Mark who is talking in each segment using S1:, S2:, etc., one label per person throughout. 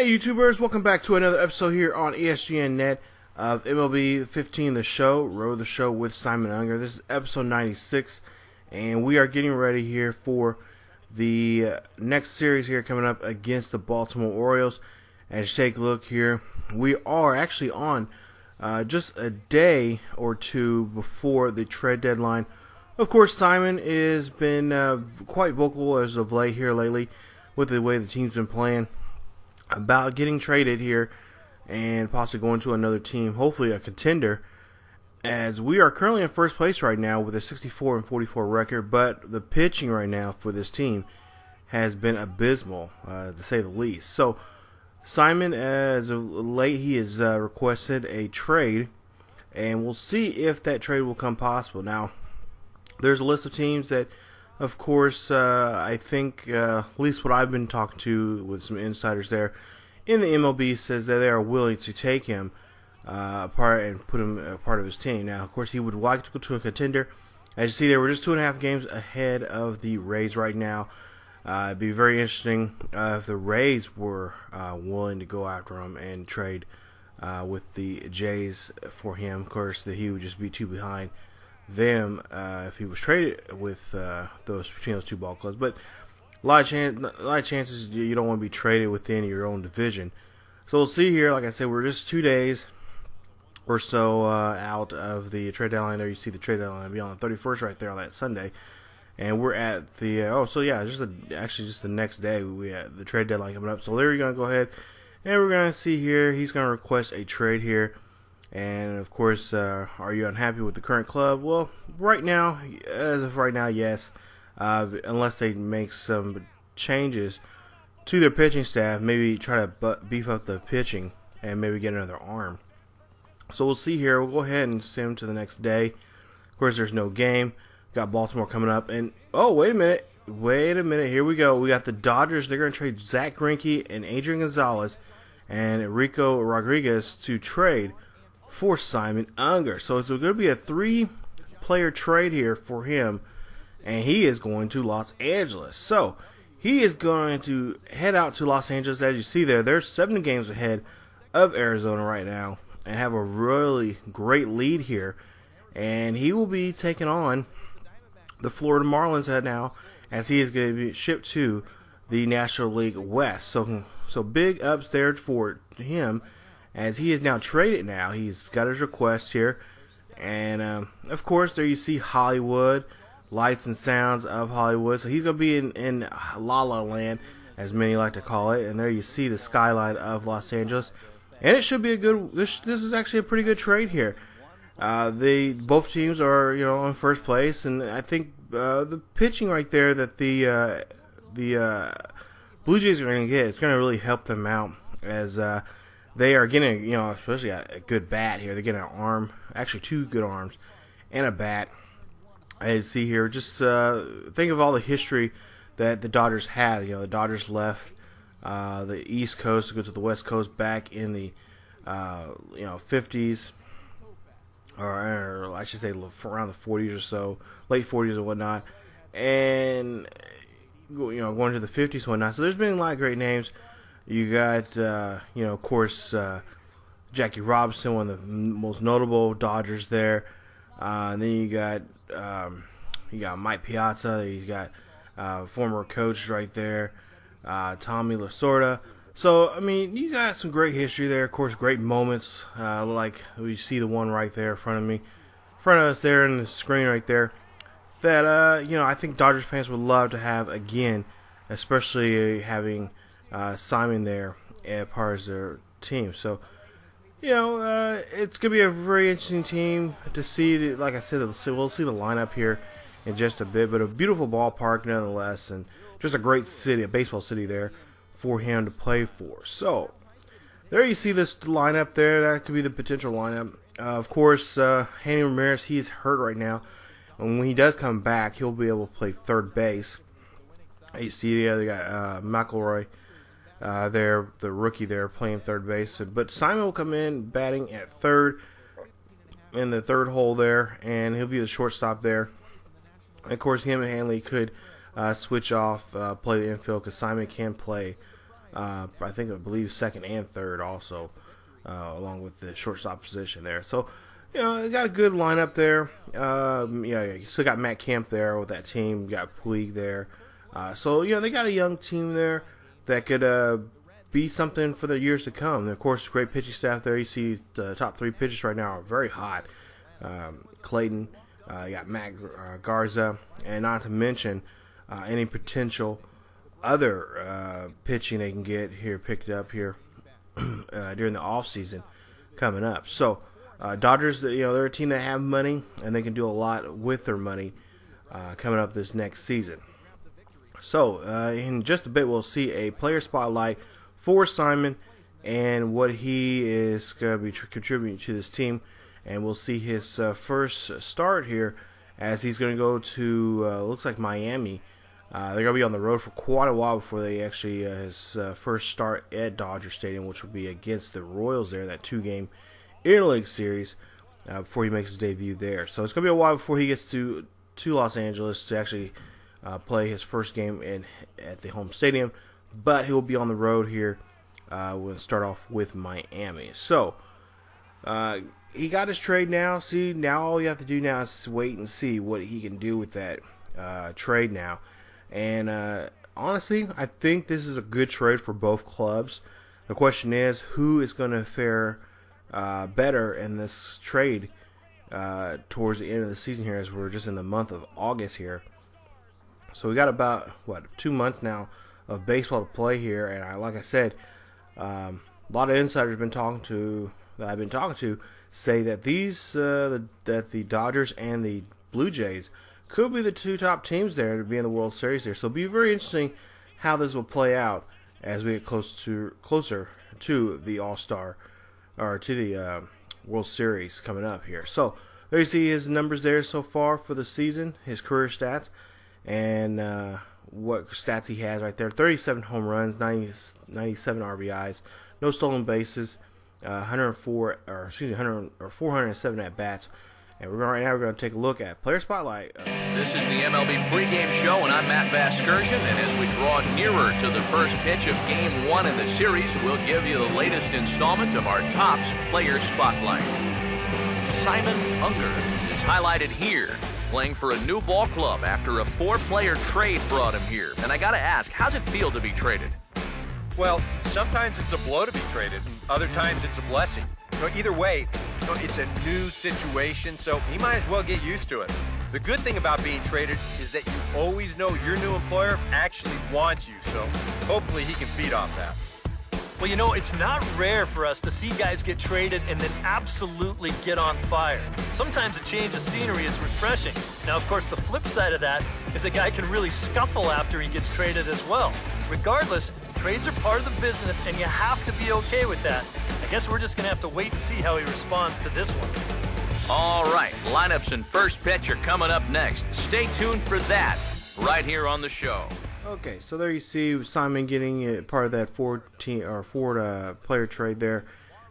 S1: Hey YouTubers, welcome back to another episode here on ESGNet of MLB 15 The Show, Road the Show with Simon Unger. This is episode 96, and we are getting ready here for the next series here coming up against the Baltimore Orioles. As you take a look here, we are actually on just a day or two before the trade deadline. Of course, Simon has been quite vocal as of late here lately with the way the team's been playing about getting traded here and possibly going to another team, hopefully a contender, as we are currently in first place right now with a 64-44 record. But the pitching right now for this team has been abysmal, to say the least. So Simon, as of late, he has requested a trade, and we'll see if that trade will come possible. Now, there's a list of teams that, of course, I think, at least what I've been talking to with some insiders there in the MLB, says that they are willing to take him apart and put him a part of his team. Now, of course, he would like to go to a contender. As you see there, we're just 2.5 games ahead of the Rays right now. It'd be very interesting if the Rays were willing to go after him and trade with the Jays for him. Of course, that he would just be too behind them if he was traded with between those two ball clubs. But a lot of chances you don't want to be traded within your own division. So we'll see here. Like I said, we're just 2 days or so out of the trade deadline. There you see the trade deadline will be on the 31st right there on that Sunday, and we're at the actually just the next day we had the trade deadline coming up. So there you're gonna go ahead and we're gonna see here he's gonna request a trade here. And of course, are you unhappy with the current club? Well, right now, as of right now, yes. Unless they make some changes to their pitching staff, maybe try to beef up the pitching and maybe get another arm. So we'll see here. We'll go ahead and send him to the next day. Of course, there's no game. Got Baltimore coming up, and oh, wait a minute. Here we go. We got the Dodgers. They're going to trade Zach Greinke and Adrian Gonzalez and Rico Rodriguez to trade for Simon Unger. So it's going to be a 3-player trade here for him, and he is going to Los Angeles. So he is going to head out to Los Angeles. As you see there, they're 7 games ahead of Arizona right now and have a really great lead here. And he will be taking on the Florida Marlins now, as he is going to be shipped to the National League West. So big ups there for him, as he is now traded now. He's got his request here. And, of course, there you see Hollywood, lights and sounds of Hollywood. So he's going to be in La La Land, as many like to call it. And there you see the skyline of Los Angeles. And it should be a good, this is actually a pretty good trade here. Both teams are, in first place. And I think the pitching right there that the Blue Jays are going to get, it's going to really help them out, as they are getting, especially a good bat here. They're getting an arm, actually 2 good arms, and a bat. As you see here, just think of all the history that the Dodgers had. The Dodgers left the East Coast to go to the West Coast back in the 50s, or I should say around the 40s or so, late 40s or whatnot, and going to the 50s and whatnot. So there's been a lot of great names. You got, of course, Jackie Robinson, one of the most notable Dodgers there. And then you got Mike Piazza. You got former coach right there, Tommy Lasorda. So, I mean, you got some great history there. Of course, great moments, like we see the one right there in front of us there in the screen right there, that, I think Dodgers fans would love to have again, especially having Simon there as part of their team. So, it's going to be a very interesting team to see. Like I said, we'll see the lineup here in just a bit, but a beautiful ballpark nonetheless, and just a great city, a baseball city there for him to play for. So, there you see this lineup there. That could be the potential lineup. Of course, Hanny Ramirez, he's hurt right now, and when he does come back, he'll be able to play third base. You see there, they got McElroy there, the rookie there, playing third base. But Simon will come in batting at third in the third hole there, and he'll be the shortstop there. Of course, him and Hanley could switch off, play the infield, because Simon can play I believe second and third also, along with the shortstop position there. So, they got a good lineup there. You still got Matt Kemp there with that team. You got Puig there. So, they got a young team there that could be something for the years to come. And of course, great pitching staff there. You see the top 3 pitchers right now are very hot. Clayton, you got Matt Garza, and not to mention any potential other pitching they can get here, picked up here during the off season coming up. So Dodgers, they're a team that have money and they can do a lot with their money coming up this next season. So in just a bit, we'll see a player spotlight for Simon and what he is going to be contributing to this team, and we'll see his first start here as he's going to go to looks like Miami. They're going to be on the road for quite a while before they actually his first start at Dodger Stadium, which will be against the Royals there, that 2-game interleague series, before he makes his debut there. So it's going to be a while before he gets to Los Angeles to actually play his first game at the home stadium, but he'll be on the road here. We'll start off with Miami. So he got his trade now. See, now all you have to do now is wait and see what he can do with that trade now. And honestly, I think this is a good trade for both clubs. The question is, who is going to fare better in this trade towards the end of the season here, as we're just in the month of August here. So we got about 2 months now of baseball to play here, and like I said, a lot of insiders I've been talking to say that that the Dodgers and the Blue Jays could be the 2 top teams there to be in the World Series there. So it'll be very interesting how this will play out as we get closer to the All-Star, or to the World Series coming up here. So there you see his numbers there so far for the season, his career stats, and what stats he has right there. 37 home runs, 97 RBIs, no stolen bases, 407 at bats. And we're going to take a look at Player Spotlight.
S2: This is the MLB pregame show, and I'm Matt Vasgersian. And as we draw nearer to the first pitch of Game 1 in the series, we'll give you the latest installment of our Topps Player Spotlight. Simon Unger is highlighted here, playing for a new ball club after a 4-player trade brought him here. And I got to ask, how's it feel to be traded?
S3: Well, sometimes it's a blow to be traded, and other times it's a blessing. Either way, it's a new situation, so you might as well get used to it. The good thing about being traded is that you always know your new employer actually wants you, so hopefully he can feed off that.
S4: Well, it's not rare for us to see guys get traded and then absolutely get on fire. Sometimes a change of scenery is refreshing. Now, of course, the flip side of that is a guy can really scuffle after he gets traded as well. Regardless, trades are part of the business, and you have to be okay with that. I guess we're just going to have to wait and see how he responds to this one.
S2: All right, lineups and first pitch are coming up next. Stay tuned for that right here on the show.
S1: Okay, so there you see Simon getting part of that Ford player trade there.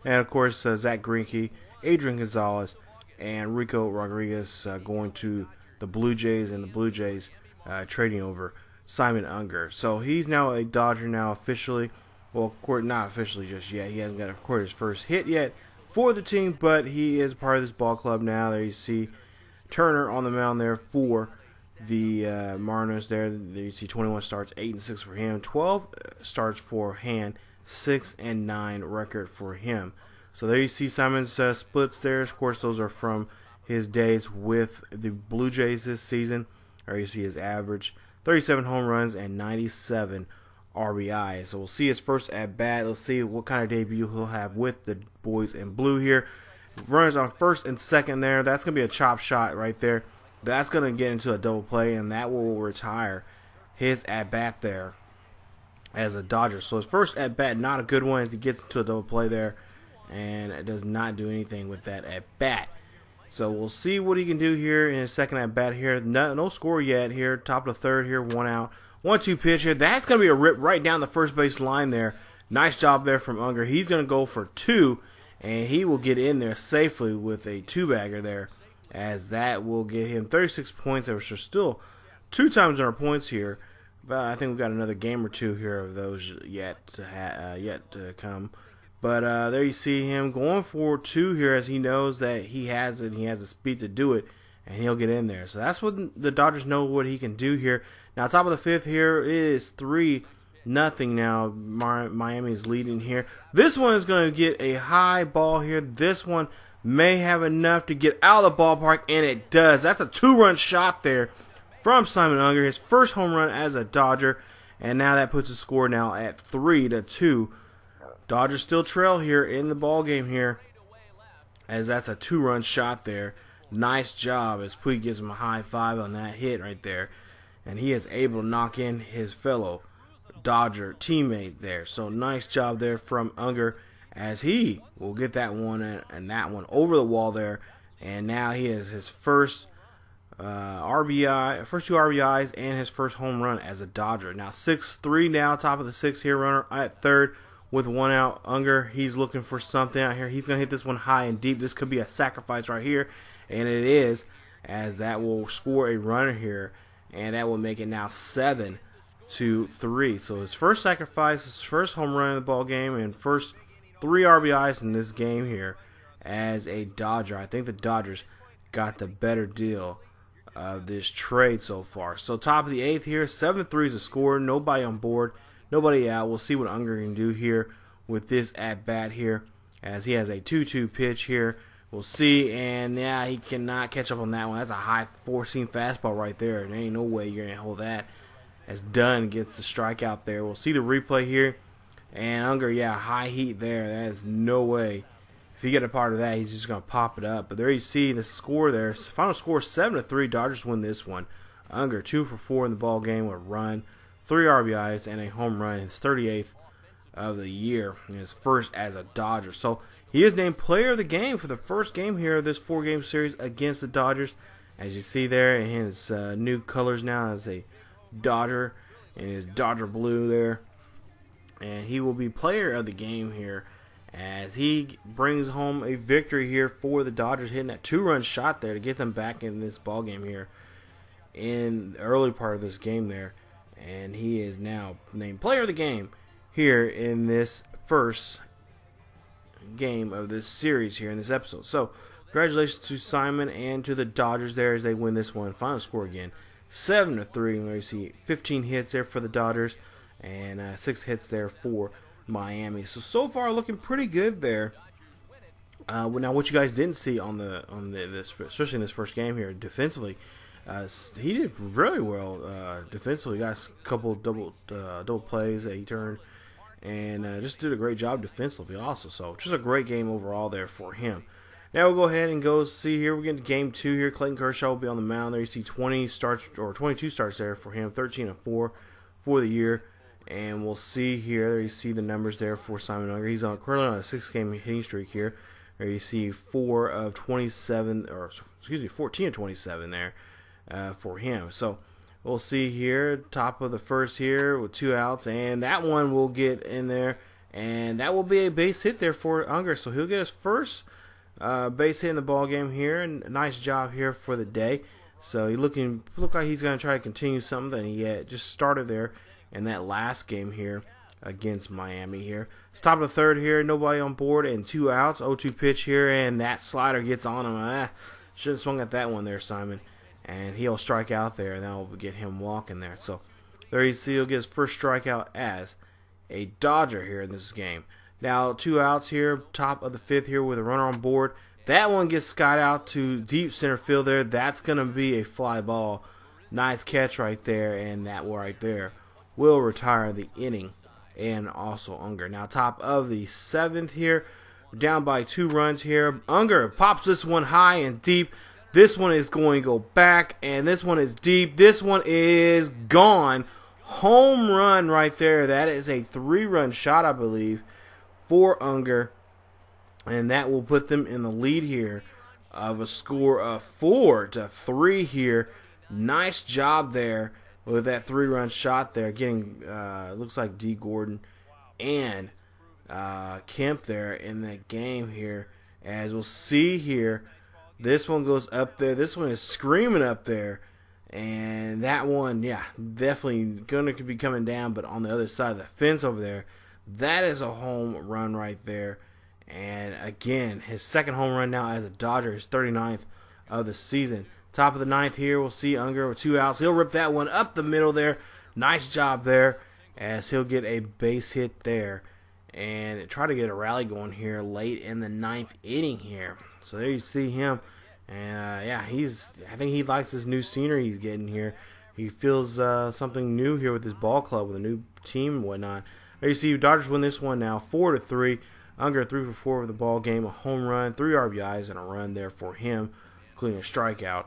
S1: And, of course, Zach Greinke, Adrian Gonzalez, and Rico Rodriguez going to the Blue Jays, and the Blue Jays trading over Simon Unger. So he's now a Dodger now officially. Well, not officially just yet. He hasn't got, of course, his first hit yet for the team, but he is part of this ball club now. There you see Turner on the mound there for the Marlins there. You see 21 starts, 8-6 for him. 12 starts for Hand, 6-9 record for him. So there you see Simon's splits there. Of course, those are from his days with the Blue Jays this season. Or you see his average, 37 home runs and 97 RBIs. So we'll see his first at bat. Let's see what kind of debut he'll have with the boys in blue here. Runners on first and second there. That's going to be a chop shot right there. That's going to get into a double play, and that will retire his at bat there as a Dodger. So his first at bat, not a good one, as he gets into a double play there, and it does not do anything with that at bat. So we'll see what he can do here in his second at bat here. No score yet here. Top of the third here, 1 out. 1-2 pitch here. That's going to be a rip right down the first base line there. Nice job there from Unger. He's going to go for 2, and he will get in there safely with a 2-bagger there, as that will get him 36 points, which are still 2 times our points here But I think we've got another game or two here of those yet to come. But there you see him going for 2 here, as he knows that he has it, and he has the speed to do it, and he'll get in there. So that's what the Dodgers know what he can do here. Now, top of the 5th here is 3-0 now. Miami is leading here. This one is going to get a high ball here. This one may have enough to get out of the ballpark, and it does. That's a 2-run shot there from Simon Unger, his first home run as a Dodger, and now that puts the score now at 3-2. Dodgers still trail here in the ball game here, as that's a 2-run shot there. Nice job, as Puig gives him a high 5 on that hit right there, and he is able to knock in his fellow Dodger teammate there. So nice job there from Unger, as he will get that one and that one over the wall there, and now he has his first RBI, first 2 RBIs, and his first home run as a Dodger. Now 6-3 now, top of the 6th here, runner at third with 1 out. Unger, he's looking for something out here. He's going to hit this one high and deep. This could be a sacrifice right here, and it is, as that will score a runner here, and that will make it now 7-3. So his first sacrifice, his first home run in the ball game, and first 3 RBIs in this game here as a Dodger. I think the Dodgers got the better deal of this trade so far. So top of the 8th here, 7-3 is the score. Nobody on board, nobody out. We'll see what Unger can do here with this at bat here, as he has a 2-2 pitch here. We'll see, and yeah, he cannot catch up on that one. That's a high 4-seam fastball right there. There ain't no way you're gonna hold that. As Dunn gets the strikeout there. We'll see the replay here, and Unger, yeah, high heat there. That is no way. If you get a part of that, he's just going to pop it up. But there you see the score there. Final score 7-3. Dodgers win this one. Unger 2 for 4 in the ball game with a run, 3 RBIs, and a home run. His 38th of the year, and his first as a Dodger. So he is named player of the game for the first game here of this 4-game series against the Dodgers. As you see there in his new colors now as a Dodger, and his Dodger blue there. And he will be player of the game here, as he brings home a victory here for the Dodgers, hitting that 2-run shot there to get them back in this ball game here in the early part of this game there. And he is now named player of the game here in this first game of this series here in this episode. So congratulations to Simon and to the Dodgers there as they win this one. Final score again 7-3. Where you see 15 hits there for the Dodgers and 6 hits there for Miami. So far looking pretty good there. Now what you guys didn't see on this, especially in this first game here, defensively, he did really well defensively. Got a couple double plays that he turned, and just did a great job defensively also. So just a great game overall there for him. Now we'll go ahead and go see here. We're getting to game 2 here. Clayton Kershaw will be on the mound there. You see 20 starts or 22 starts there for him, 13-4 for the year. And we'll see here. There you see the numbers there for Simon Unger. He's currently on a 6-game hitting streak here. There you see 14 of 27 there for him. So we'll see here, top of the first here with 2 outs, and that one will get in there, and that will be a base hit there for Unger. So he'll get his first base hit in the ball game here, and a nice job here for the day. So he look like he's going to try to continue something that he just started there in that last game here against Miami here. It's top of the 3rd here, nobody on board, and 2 outs. 0-2 pitch here, and that slider gets on him. Should have swung at that one there, Simon. And he'll strike out there, and that will get him walking there. So there you see he'll get his first strikeout as a Dodger here in this game. Now 2 outs here, top of the 5th here with a runner on board. That one gets skied out to deep center field there. That's going to be a fly ball. Nice catch right there, and that right there will retire the inning, and also Unger. Now top of the 7th here, down by 2 runs here. Unger pops this one high and deep. This one is going to go back, and this one is deep. This one is gone. Home run right there. That is a 3-run shot, I believe, for Unger, and that will put them in the lead here of a score of 4-3 here. Nice job there with that 3-run shot there, getting looks like D. Gordon and Kemp there in the game here. As we'll see here, this one goes up there. This one is screaming up there, And that one, yeah, definitely going to be coming down, but on the other side of the fence over there, that is a home run right there. And again, his second home run now as a Dodger, his 39th of the season. Top of the ninth here, we'll see Unger with 2 outs. He'll rip that one up the middle there. Nice job there, as he'll get a base hit there. And try to get a rally going here late in the 9th inning here. So there you see him. And yeah, I think he likes this new scenery he's getting here. He feels something new here with his ball club, with a new team and whatnot. There you see Dodgers win this one now, 4-3. Unger 3 for 4 of the ball game, a home run, 3 RBIs, and a run there for him, including a strikeout.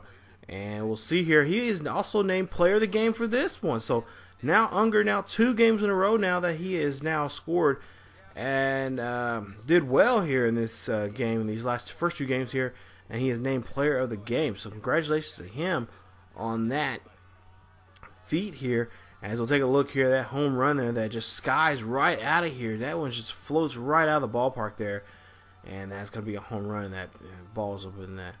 S1: And we'll see here, he is also named player of the game for this one. So now Unger, now 2 games in a row now that he has now scored and did well here in this game, in these first 2 games here. And he is named player of the game. So congratulations to him on that feat here. As we'll take a look here, that home run there that just skies right out of here. That one just floats right out of the ballpark there. And that's going to be a home run. That ball's up in that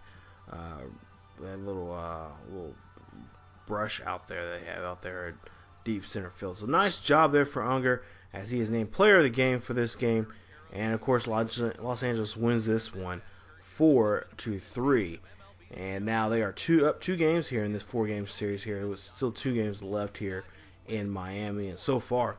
S1: little brush out there they have out there at deep center field. So nice job there for Unger, as he is named player of the game for this game. And of course, Los Angeles wins this one 4-3. And now they are up 2 games here in this 4-game series here. It was still 2 games left here in Miami. And so far,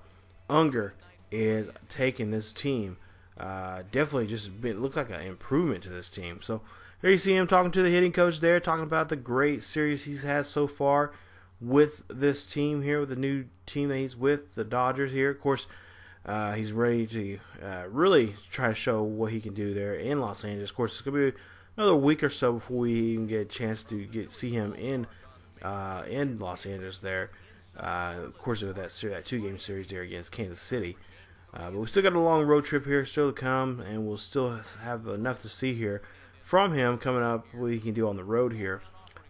S1: Unger is taking this team. Definitely just looked like an improvement to this team. So here you see him talking to the hitting coach there, talking about the great series he's had so far with this team here, with the new team that he's with, the Dodgers here. Of course, he's ready to really try to show what he can do there in Los Angeles. Of course, it's going to be another week or so before we even get a chance to see him in Los Angeles there. Of course, with that 2-game series there against Kansas City. But we still got a long road trip here still to come, and we'll still have enough to see here from him coming up, what he can do on the road here.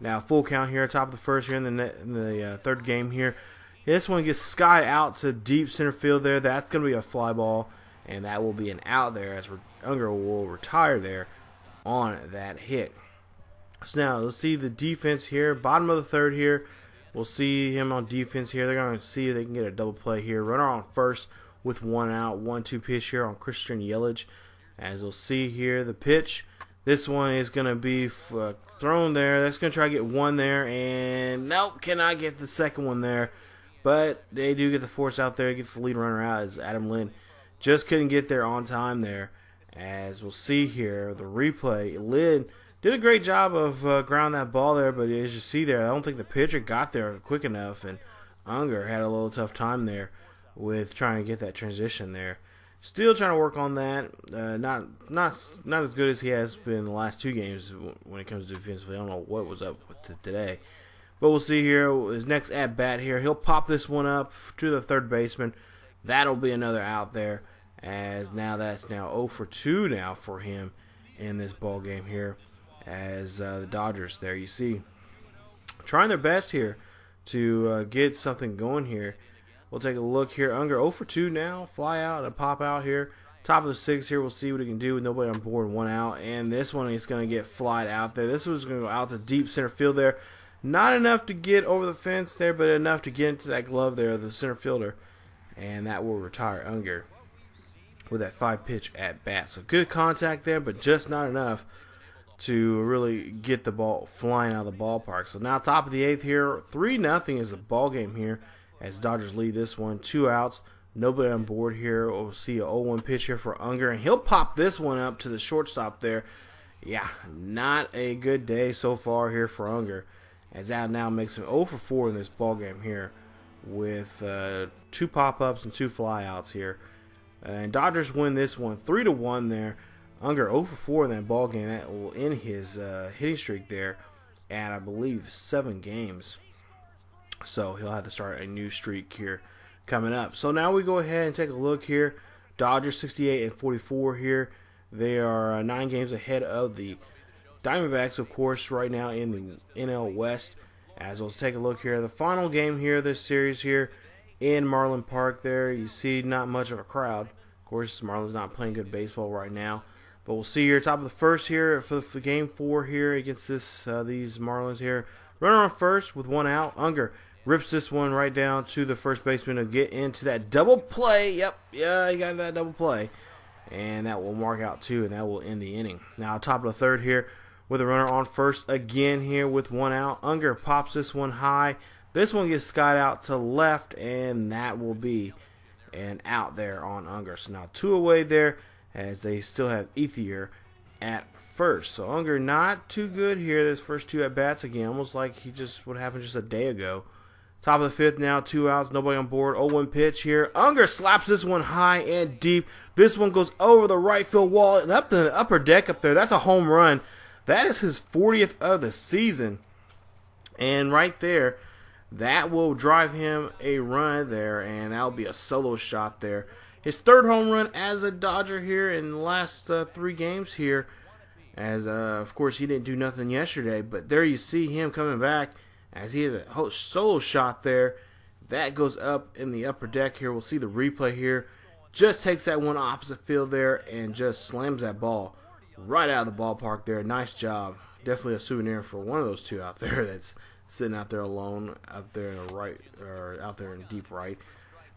S1: Now, full count here, top of the first here in the 3rd game here. This one gets skied out to deep center field there. That's going to be a fly ball, and that will be an out there, as Unger will retire there on that hit. So now, let's see the defense here. Bottom of the 3rd here. We'll see him on defense here. They're going to see if they can get a double play here. Runner on first with 1 out. 1-2 pitch here on Christian Yelich. As we'll see here, the pitch. This one is going to be thrown there. That's going to try to get 1 there. And nope, cannot get the second one there. But they do get the force out there. Gets the lead runner out as Adam Lynn just couldn't get there on time there. As we'll see here, the replay. Lynn did a great job of grounding that ball there. But as you see there, I don't think the pitcher got there quick enough. And Unger had a little tough time there with trying to get that transition there. Still trying to work on that. Not as good as he has been in the last 2 games when it comes to defensively. I don't know what was up with today. But we'll see here. His next at-bat here. He'll pop this one up to the 3rd baseman. That'll be another out there. As now that's now 0 for 2 now for him in this ball game here. As the Dodgers there, you see, trying their best here to get something going here. We'll take a look here. Unger 0 for 2 now. Fly out and pop out here. Top of the 6th here. We'll see what he can do with nobody on board, 1 out. And this one is going to get flied out there. This one's going to go out to deep center field there. Not enough to get over the fence there, but enough to get into that glove there, the center fielder. And that will retire Unger with that 5-pitch at bat. So good contact there, but just not enough to really get the ball flying out of the ballpark. So now top of the 8th here. 3-0 is the ball game here, as Dodgers lead this one. 2 outs. Nobody on board here. We'll see a 0-1 pitch here for Unger, and he'll pop this one up to the shortstop there. Yeah, not a good day so far here for Unger, as that now makes him 0 for 4 in this ball game here, with 2 pop-ups and 2 flyouts here. And Dodgers win this one 3-1 there. Unger 0 for 4 in that ball game. That will end his hitting streak there at, I believe, 7 games. So he'll have to start a new streak here coming up. So now we go ahead and take a look here. Dodgers 68-44 here. They are 9 games ahead of the Diamondbacks, of course, right now in the NL West. As let's take a look here. The final game here, this series here in Marlin Park there. You see not much of a crowd. Of course, Marlin's not playing good baseball right now. But we'll see here, top of the first here for game 4 here against these Marlins here. Runner on first with 1 out. Unger rips this one right down to the first baseman to get into that double play. Yep, yeah, he got that double play. And that will mark out 2, and that will end the inning. Now, top of the third here with a runner on first again here with 1 out. Unger pops this one high. This one gets skied out to left, and that will be an out there on Unger. So now 2 away there as they still have Ethier at first. So Unger not too good here. This first 2 at bats again, almost like he just what happened just a day ago. Top of the 5th now, 2 outs, nobody on board. 0-1 pitch here. Unger slaps this one high and deep. This one goes over the right field wall and up the upper deck up there. That's a home run. That is his 40th of the season. And right there, that will drive him a run there, and that'll be a solo shot there. His 3rd home run as a Dodger here in the last 3 games here. As, of course, he didn't do nothing yesterday. But there you see him coming back as he has a solo shot there. That goes up in the upper deck here. We'll see the replay here. Just takes that one opposite field there and just slams that ball right out of the ballpark there. Nice job. Definitely a souvenir for one of those 2 out there that's sitting out there alone out there in the right, or out there in deep right.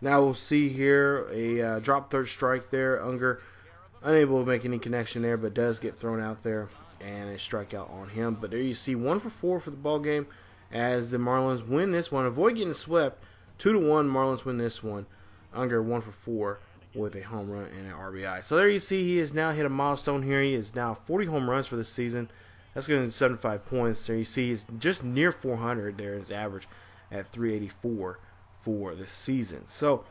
S1: Now we'll see here a drop third strike there. Unger unable to make any connection there, but does get thrown out there and a strikeout on him. But there you see 1 for 4 for the ball game as the Marlins win this one. Avoid getting swept. 2-1 Marlins win this one. Unger 1 for 4 with a home run and an RBI. So there you see he has now hit a milestone here. He is now 40 home runs for the season. That's going to 75 points. There you see he's just near 400 there. His average at 384 for the season. So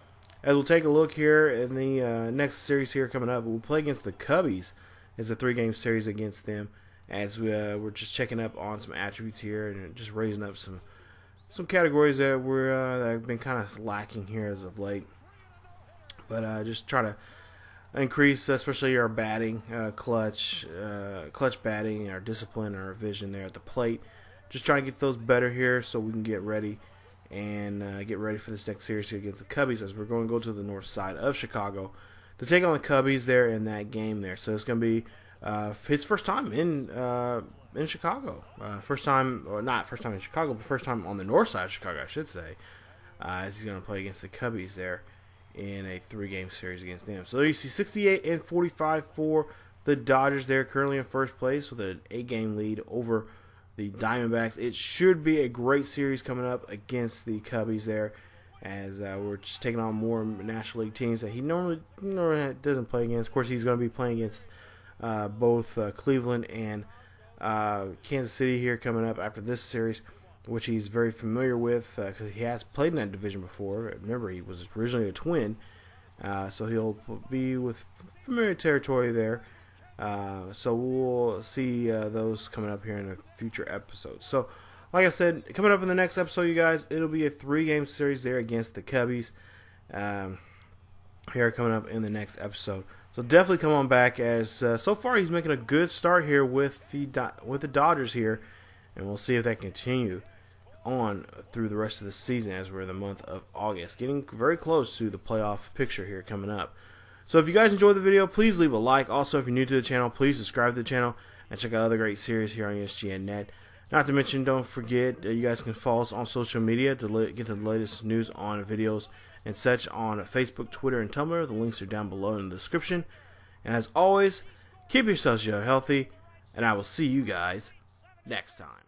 S1: as we'll take a look here in the next series here coming up, we'll play against the Cubbies. It's a 3-game series against them as we're just checking up on some attributes here and just raising up some categories that that have been kind of lacking here as of late. But just try to increase, especially our batting, clutch batting, our discipline, our vision there at the plate. Just trying to get those better here so we can get ready and get ready for this next series here against the Cubbies, as we're going to go to the north side of Chicago to take on the Cubbies there in that game there. So it's going to be his first time in Chicago. First time, or not first time in Chicago, but first time on the north side of Chicago, I should say. As he's going to play against the Cubbies there in a 3-game series against them. So there you see 68 and 45 for the Dodgers there, currently in first place with an 8-game lead over the Diamondbacks. It should be a great series coming up against the Cubbies there, as we're just taking on more National League teams that he normally doesn't play against. Of course, he's going to be playing against both Cleveland and Kansas City here coming up after this series, which he's very familiar with because he has played in that division before. Remember, he was originally a Twin, so he'll be with familiar territory there. So we'll see those coming up here in a future episode. So, like I said, coming up in the next episode, you guys, it'll be a 3-game series there against the Cubbies here coming up in the next episode. So definitely come on back, as so far he's making a good start here with the Dodgers here, and we'll see if that continue on through the rest of the season as we're in the month of August, getting very close to the playoff picture here coming up. So if you guys enjoyed the video, please leave a like. Also, if you're new to the channel, please subscribe to the channel and check out other great series here on ESGNet. Not to mention, don't forget, you guys can follow us on social media to get the latest news on videos and such on Facebook, Twitter, and Tumblr. The links are down below in the description. And as always, keep yourselves healthy, and I will see you guys next time.